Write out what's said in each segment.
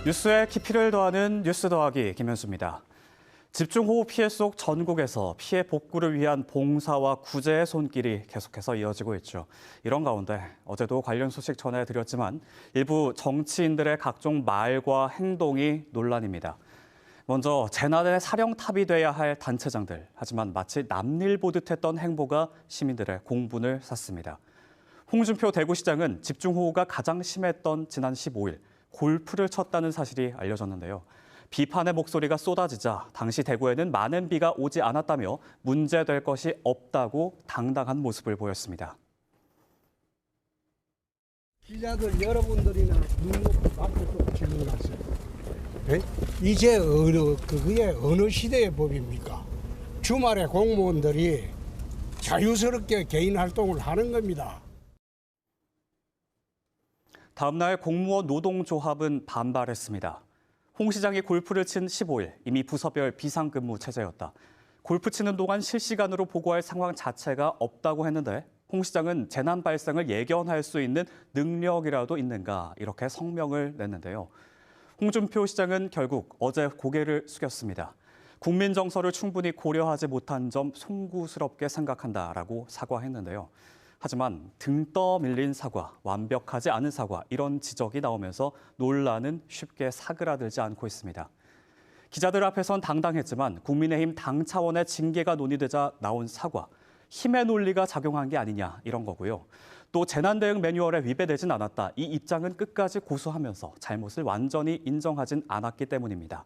뉴스에 깊이를 더하는 뉴스 더하기 김현수입니다. 집중호우 피해 속 전국에서 피해 복구를 위한 봉사와 구제의 손길이 계속해서 이어지고 있죠. 이런 가운데 어제도 관련 소식 전해드렸지만 일부 정치인들의 각종 말과 행동이 논란입니다. 먼저 재난의 사령탑이 돼야 할 단체장들. 하지만 마치 남일 보듯 했던 행보가 시민들의 공분을 샀습니다. 홍준표 대구시장은 집중호우가 가장 심했던 지난 15일 골프를 쳤다는 사실이 알려졌는데요. 비판의 목소리가 쏟아지자 당시 대구에는 많은 비가 오지 않았다며 문제될 것이 없다고 당당한 모습을 보였습니다. 기자들 여러분들이나 눈 놓고 앞에서 질문하세요. 이제 그게 어느 시대의 법입니까? 주말에 공무원들이 자유스럽게 개인 활동을 하는 겁니다. 다음 날 공무원 노동조합은 반발했습니다. 홍 시장이 골프를 친 15일 이미 부서별 비상근무 체제였다. 골프 치는 동안 실시간으로 보고할 상황 자체가 없다고 했는데 홍 시장은 재난 발생을 예견할 수 있는 능력이라도 있는가 이렇게 성명을 냈는데요. 홍준표 시장은 결국 어제 고개를 숙였습니다. 국민 정서를 충분히 고려하지 못한 점 송구스럽게 생각한다라고 사과했는데요. 하지만 등 떠밀린 사과, 완벽하지 않은 사과 이런 지적이 나오면서 논란은 쉽게 사그라들지 않고 있습니다. 기자들 앞에선 당당했지만 국민의힘 당 차원의 징계가 논의되자 나온 사과, 힘의 논리가 작용한 게 아니냐 이런 거고요. 또 재난대응 매뉴얼에 위배되진 않았다. 이 입장은 끝까지 고수하면서 잘못을 완전히 인정하진 않았기 때문입니다.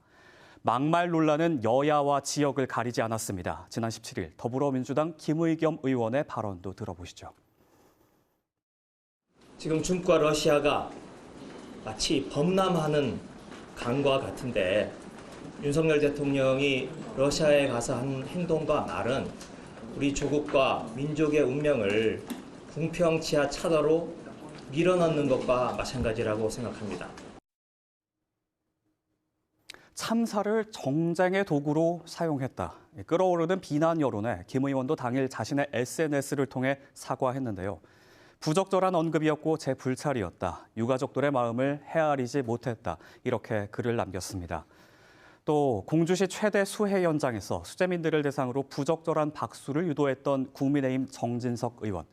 막말 논란은 여야와 지역을 가리지 않았습니다. 지난 17일 더불어민주당 김의겸 의원의 발언도 들어보시죠. 지금 중국과 러시아가 마치 범람하는 강과 같은데 윤석열 대통령이 러시아에 가서 한 행동과 말은 우리 조국과 민족의 운명을 궁평지하 차도로 밀어넣는 것과 마찬가지라고 생각합니다. 참사를 정쟁의 도구로 사용했다. 끓어오르는 비난 여론에 김 의원도 당일 자신의 SNS를 통해 사과했는데요. 부적절한 언급이었고 제 불찰이었다. 유가족들의 마음을 헤아리지 못했다. 이렇게 글을 남겼습니다. 또 공주시 최대 수해 현장에서 수재민들을 대상으로 부적절한 박수를 유도했던 국민의힘 정진석 의원.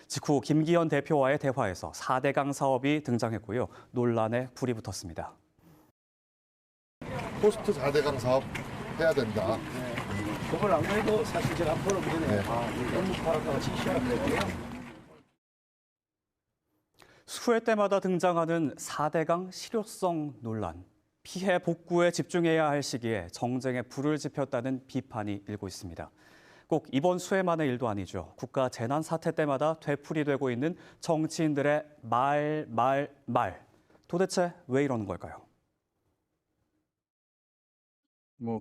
직후 김기현 대표와의 대화에서 4대강 사업이 등장했고요. 논란에 불이 붙었습니다. 포스트 4대강 사업 해야 된다. 그걸 안 해도 사실 제가 앞으로 전에 너무 파악하고 지시하는데요. 수해 때마다 등장하는 4대강 실효성 논란. 피해 복구에 집중해야 할 시기에 정쟁에 불을 지폈다는 비판이 일고 있습니다. 꼭 이번 수해만의 일도 아니죠. 국가 재난 사태 때마다 되풀이되고 있는 정치인들의 말. 도대체 왜 이러는 걸까요?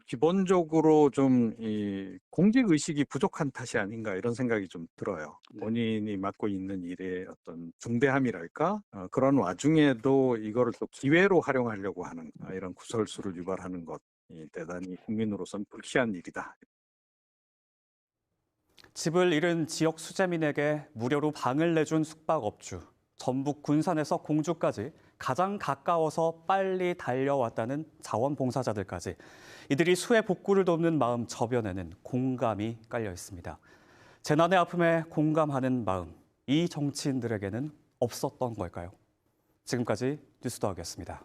기본적으로 좀 이 공직 의식이 부족한 탓이 아닌가 이런 생각이 좀 들어요. 본인이 맡고 있는 일의 어떤 중대함이랄까? 그런 와중에도 이거를 또 기회로 활용하려고 하는 이런 구설수를 유발하는 것이 대단히 국민으로선 불쾌한 일이다. 집을 잃은 지역 수재민에게 무료로 방을 내준 숙박업주. 전북 군산에서 공주까지 가장 가까워서 빨리 달려왔다는 자원봉사자들까지. 이들이 수해 복구를 돕는 마음 저변에는 공감이 깔려 있습니다. 재난의 아픔에 공감하는 마음, 이 정치인들에게는 없었던 걸까요? 지금까지 뉴스더하기였습니다.